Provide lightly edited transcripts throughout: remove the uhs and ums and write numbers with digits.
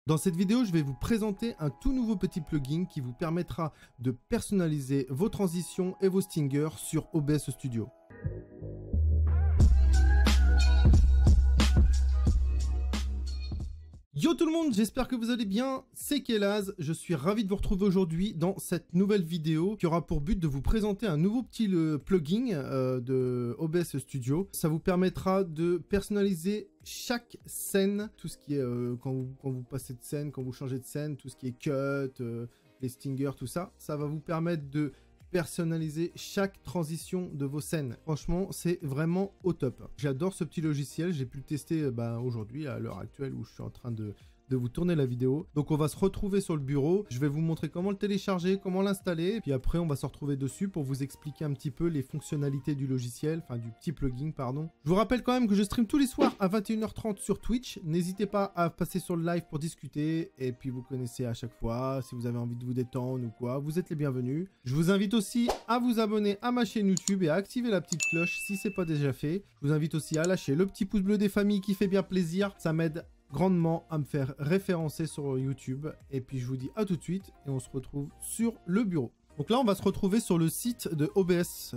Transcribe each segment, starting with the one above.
Dans cette vidéo, je vais vous présenter un tout nouveau petit plugin qui vous permettra de personnaliser vos transitions et vos stingers sur OBS Studio. Yo tout le monde, j'espère que vous allez bien, c'est Kelaz, je suis ravi de vous retrouver aujourd'hui dans cette nouvelle vidéo qui aura pour but de vous présenter un nouveau petit plugin de OBS Studio. Ça vous permettra de personnaliser chaque scène, tout ce qui est quand vous passez de scène, quand vous changez de scène, tout ce qui est cut, les stingers, tout ça, ça va vous permettre de personnaliser chaque transition de vos scènes. Franchement, c'est vraiment au top. J'adore ce petit logiciel, j'ai pu le tester aujourd'hui, à l'heure actuelle où je suis en train de vous tourner la vidéo. Donc on va se retrouver sur le bureau, je vais vous montrer comment le télécharger, comment l'installer, et puis après on va se retrouver dessus pour vous expliquer un petit peu les fonctionnalités du logiciel, enfin du petit plugin, pardon. Je vous rappelle quand même que je stream tous les soirs à 21h30 sur Twitch, n'hésitez pas à passer sur le live pour discuter, et puis vous connaissez à chaque fois, si vous avez envie de vous détendre ou quoi, vous êtes les bienvenus. Je vous invite aussi à vous abonner à ma chaîne YouTube et à activer la petite cloche si c'est pas déjà fait. Je vous invite aussi à lâcher le petit pouce bleu des familles qui fait bien plaisir, ça m'aide grandement à me faire référencer sur YouTube. Et puis je vous dis à tout de suite et on se retrouve sur le bureau. Donc là on va se retrouver sur le site de OBS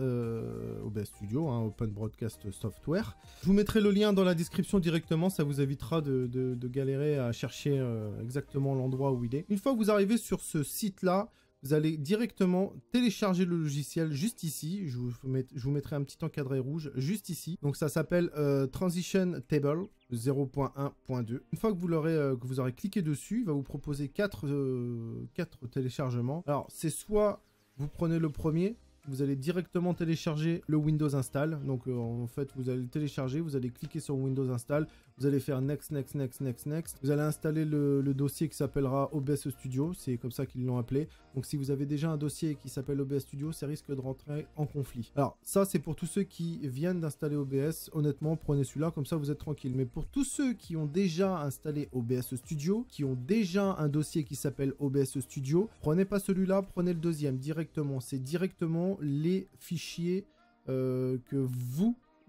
Studio, Open Broadcast Software. Je vous mettrai le lien dans la description directement, ça vous évitera de galérer à chercher exactement l'endroit où il est. Une fois que vous arrivez sur ce site là, vous allez directement télécharger le logiciel juste ici. Je vous mettrai un petit encadré rouge juste ici. Donc ça s'appelle Transition Table 0.1.2. Une fois que vous aurez cliqué dessus, il va vous proposer 4 téléchargements. Alors c'est soit vous prenez le premier, vous allez directement télécharger le Windows Install. Donc en fait, vous allez le télécharger, vous allez cliquer sur Windows Install, vous allez faire Next, Next, Next, Next, Next. Vous allez installer le dossier qui s'appellera OBS Studio, c'est comme ça qu'ils l'ont appelé. Donc si vous avez déjà un dossier qui s'appelle OBS Studio, ça risque de rentrer en conflit. Alors ça, c'est pour tous ceux qui viennent d'installer OBS. Honnêtement, prenez celui-là, comme ça vous êtes tranquille. Mais pour tous ceux qui ont déjà installé OBS Studio, qui ont déjà un dossier qui s'appelle OBS Studio, prenez pas celui-là, prenez le deuxième directement. C'est directement les fichiers que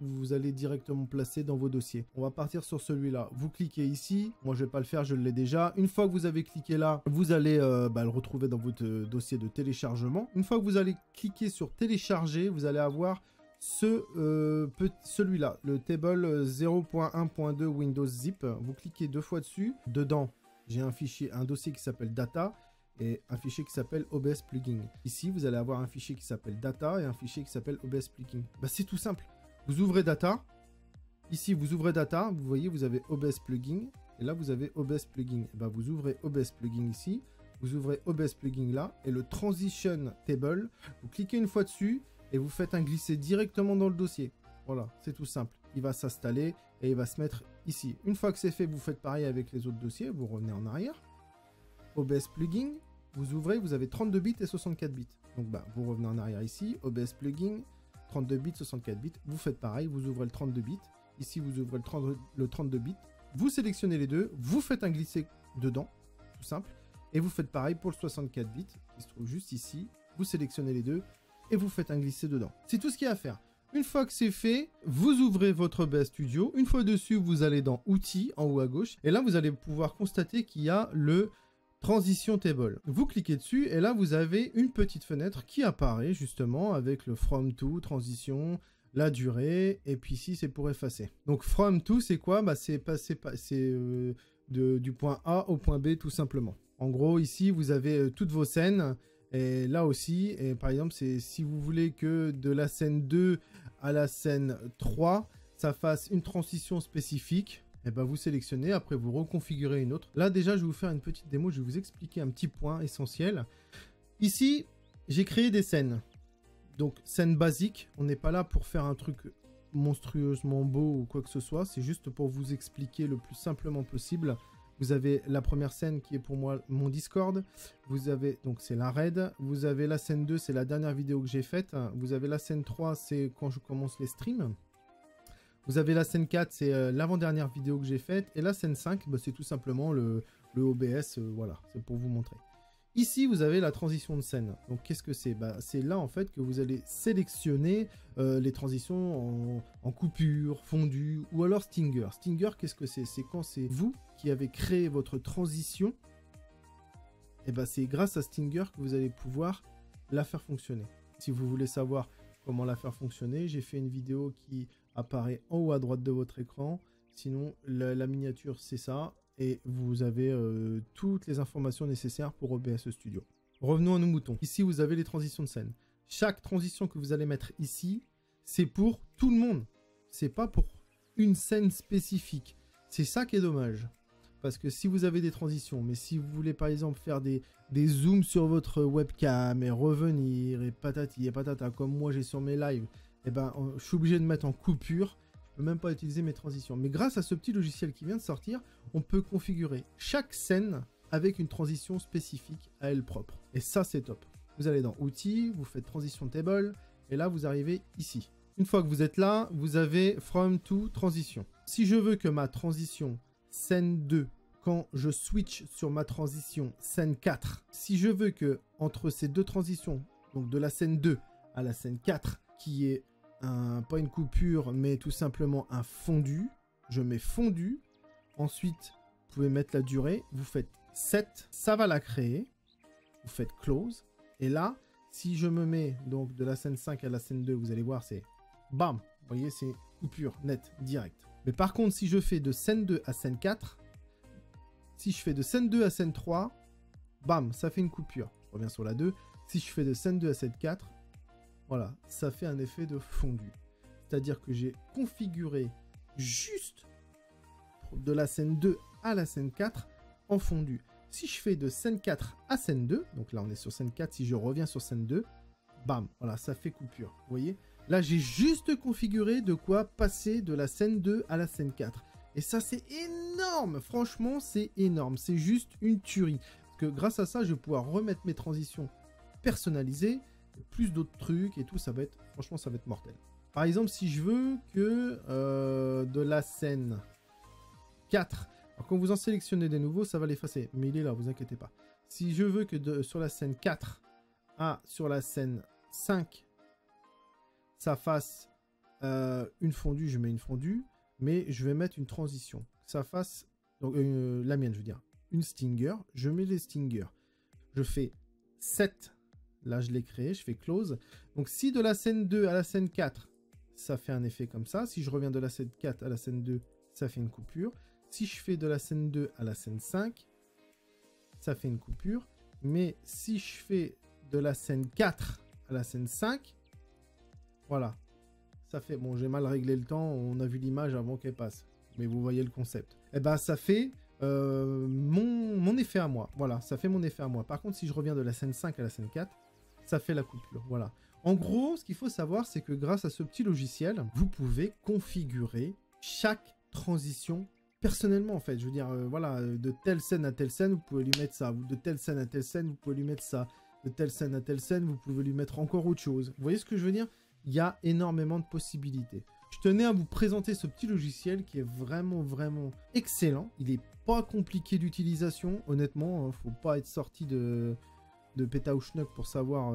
vous allez directement placer dans vos dossiers. On va partir sur celui-là. Vous cliquez ici. Moi, je vais pas le faire, je l'ai déjà. Une fois que vous avez cliqué là, vous allez le retrouver dans votre dossier de téléchargement. Une fois que vous allez cliquer sur télécharger, vous allez avoir celui-là, le table 0.1.2 Windows Zip. Vous cliquez 2 fois dessus. Dedans, j'ai un dossier qui s'appelle Data et un fichier qui s'appelle OBS Plugin. Ici, vous allez avoir un fichier qui s'appelle Data et un fichier qui s'appelle OBS Plugin. C'est tout simple. Vous ouvrez Data. Ici, vous ouvrez Data. Vous voyez, vous avez OBS Plugin. Et là, vous avez OBS Plugin. Vous ouvrez OBS Plugin ici. Vous ouvrez OBS Plugin là. Et le Transition Table, vous cliquez une fois dessus et vous faites un glisser directement dans le dossier. Voilà, c'est tout simple. Il va s'installer et il va se mettre ici. Une fois que c'est fait, vous faites pareil avec les autres dossiers. Vous revenez en arrière. OBS Plugin. Vous ouvrez, vous avez 32 bits et 64 bits. Donc vous revenez en arrière ici, OBS Plugin, 32 bits, 64 bits. Vous faites pareil, vous ouvrez le 32 bits. Ici, vous ouvrez le 32 bits. Vous sélectionnez les deux, vous faites un glisser dedans, tout simple. Et vous faites pareil pour le 64 bits, qui se trouve juste ici. Vous sélectionnez les deux et vous faites un glisser dedans. C'est tout ce qu'il y a à faire. Une fois que c'est fait, vous ouvrez votre OBS Studio. Une fois dessus, vous allez dans Outils, en haut à gauche. Et là, vous allez pouvoir constater qu'il y a le Transition Table. Vous cliquez dessus et là vous avez une petite fenêtre qui apparaît justement avec le From To, transition, la durée et puis ici c'est pour effacer. Donc From To c'est quoi? C'est du point A au point B tout simplement. En gros ici vous avez toutes vos scènes et là aussi, et par exemple c'est si vous voulez que de la scène 2 à la scène 3 ça fasse une transition spécifique. Vous sélectionnez, après vous reconfigurez une autre. Là déjà je vais vous faire une petite démo, je vais vous expliquer un petit point essentiel. Ici, j'ai créé des scènes. Donc scène basique, on n'est pas là pour faire un truc monstrueusement beau ou quoi que ce soit, c'est juste pour vous expliquer le plus simplement possible. Vous avez la première scène qui est pour moi mon Discord, vous avez, donc c'est la raid, vous avez la scène 2, c'est la dernière vidéo que j'ai faite, vous avez la scène 3, c'est quand je commence les streams. Vous avez la scène 4, c'est l'avant-dernière vidéo que j'ai faite. Et la scène 5, c'est tout simplement le OBS. Voilà, c'est pour vous montrer. Ici, vous avez la transition de scène. Donc, qu'est-ce que c'est? C'est là, en fait, que vous allez sélectionner les transitions en coupure, fondu ou alors Stinger. Stinger, qu'est-ce que c'est? C'est quand c'est vous qui avez créé votre transition. Et c'est grâce à Stinger que vous allez pouvoir la faire fonctionner. Si vous voulez savoir comment la faire fonctionner, j'ai fait une vidéo qui apparaît en haut à droite de votre écran. Sinon, la miniature, c'est ça. Et vous avez toutes les informations nécessaires pour OBS Studio. Revenons à nos moutons. Ici, vous avez les transitions de scène. Chaque transition que vous allez mettre ici, c'est pour tout le monde. C'est pas pour une scène spécifique. C'est ça qui est dommage. Parce que si vous avez des transitions, mais si vous voulez par exemple faire des zooms sur votre webcam et revenir et patati et patata, comme moi j'ai sur mes lives, je suis obligé de mettre en coupure. Je peux même pas utiliser mes transitions. Mais grâce à ce petit logiciel qui vient de sortir, on peut configurer chaque scène avec une transition spécifique à elle propre. Et ça, c'est top. Vous allez dans Outils, vous faites Transition Table, et là, vous arrivez ici. Une fois que vous êtes là, vous avez From to Transition. Si je veux que ma transition scène 2, quand je switch sur ma transition scène 4, si je veux que entre ces deux transitions, donc de la scène 2 à la scène 4, qui est pas une coupure, mais tout simplement un fondu. Je mets fondu. Ensuite, vous pouvez mettre la durée. Vous faites 7. Ça va la créer. Vous faites close. Et là, si je me mets donc de la scène 5 à la scène 2, vous allez voir, c'est bam. Vous voyez, c'est coupure nette, direct. Mais par contre, si je fais de scène 2 à scène 4, si je fais de scène 2 à scène 3, bam, ça fait une coupure. Je reviens sur la 2. Si je fais de scène 2 à scène 4, voilà, ça fait un effet de fondu. C'est-à-dire que j'ai configuré juste de la scène 2 à la scène 4 en fondu. Si je fais de scène 4 à scène 2, donc là on est sur scène 4, si je reviens sur scène 2, bam, voilà, ça fait coupure. Vous voyez? Là, j'ai juste configuré de quoi passer de la scène 2 à la scène 4. Et ça, c'est énorme. Franchement, c'est énorme. C'est juste une tuerie. Parce que grâce à ça, je vais pouvoir remettre mes transitions personnalisées, plus d'autres trucs et tout, ça va être, franchement, ça va être mortel. Par exemple, si je veux que de la scène 4, alors quand vous en sélectionnez des nouveaux, ça va l'effacer, mais il est là, vous inquiétez pas. Si je veux que sur la scène 4 à sur la scène 5, ça fasse une fondue, je mets une fondue, mais je vais mettre une transition. Que ça fasse, donc la mienne, je veux dire, une stinger, je mets les stingers. Je fais 7. Là, je l'ai créé, je fais close. Donc, si de la scène 2 à la scène 4, ça fait un effet comme ça. Si je reviens de la scène 4 à la scène 2, ça fait une coupure. Si je fais de la scène 2 à la scène 5, ça fait une coupure. Mais si je fais de la scène 4 à la scène 5, voilà. Ça fait... Bon, j'ai mal réglé le temps. On a vu l'image avant qu'elle passe. Mais vous voyez le concept. Eh ben, ça fait... mon effet à moi. Voilà, ça fait mon effet à moi. Par contre, si je reviens de la scène 5 à la scène 4, ça fait la coupure. Voilà. En gros, ce qu'il faut savoir, c'est que grâce à ce petit logiciel, vous pouvez configurer chaque transition personnellement, en fait. Je veux dire, voilà, de telle scène à telle scène, vous pouvez lui mettre ça. De telle scène à telle scène, vous pouvez lui mettre ça. De telle scène à telle scène, vous pouvez lui mettre encore autre chose. Vous voyez ce que je veux dire? Il y a énormément de possibilités. Je tenais à vous présenter ce petit logiciel qui est vraiment, vraiment excellent. Il n'est pas compliqué d'utilisation, honnêtement. Hein, faut pas être sorti de Péta ou Schnuck pour savoir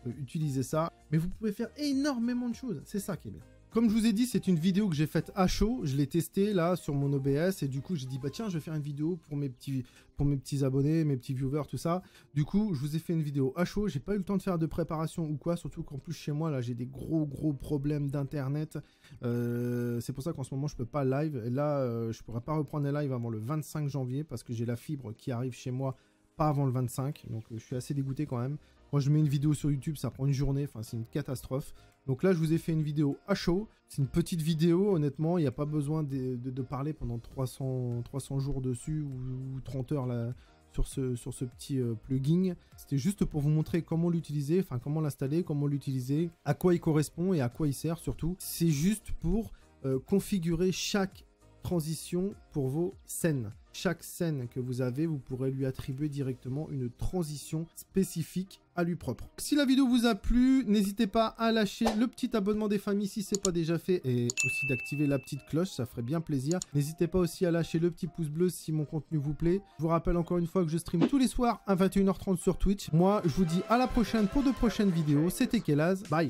utiliser ça. Mais vous pouvez faire énormément de choses. C'est ça qui est bien. Comme je vous ai dit, c'est une vidéo que j'ai faite à chaud. Je l'ai testée là sur mon OBS et du coup, j'ai dit bah tiens, je vais faire une vidéo pour mes petits abonnés, mes petits viewers, tout ça. Du coup, je vous ai fait une vidéo à chaud. J'ai pas eu le temps de faire de préparation ou quoi, surtout qu'en plus chez moi là, j'ai des gros problèmes d'internet. C'est pour ça qu'en ce moment, je peux pas live. Et là, je pourrais pas reprendre les lives avant le 25 janvier parce que j'ai la fibre qui arrive chez moi pas avant le 25. Donc, je suis assez dégoûté quand même. Quand je mets une vidéo sur YouTube, ça prend une journée. Enfin, c'est une catastrophe. Donc là, je vous ai fait une vidéo à chaud. C'est une petite vidéo, honnêtement. Il n'y a pas besoin de parler pendant 300 jours dessus ou 30 heures là, sur ce petit plugin. C'était juste pour vous montrer comment l'utiliser, enfin comment l'installer, comment l'utiliser, à quoi il correspond et à quoi il sert surtout. C'est juste pour configurer chaque transition pour vos scènes. Chaque scène que vous avez, vous pourrez lui attribuer directement une transition spécifique à lui propre. Si la vidéo vous a plu, n'hésitez pas à lâcher le petit abonnement des familles si ce n'est pas déjà fait et aussi d'activer la petite cloche, ça ferait bien plaisir. N'hésitez pas aussi à lâcher le petit pouce bleu si mon contenu vous plaît. Je vous rappelle encore une fois que je stream tous les soirs à 21h30 sur Twitch. Moi, je vous dis à la prochaine pour de prochaines vidéos. C'était Kelaz, bye.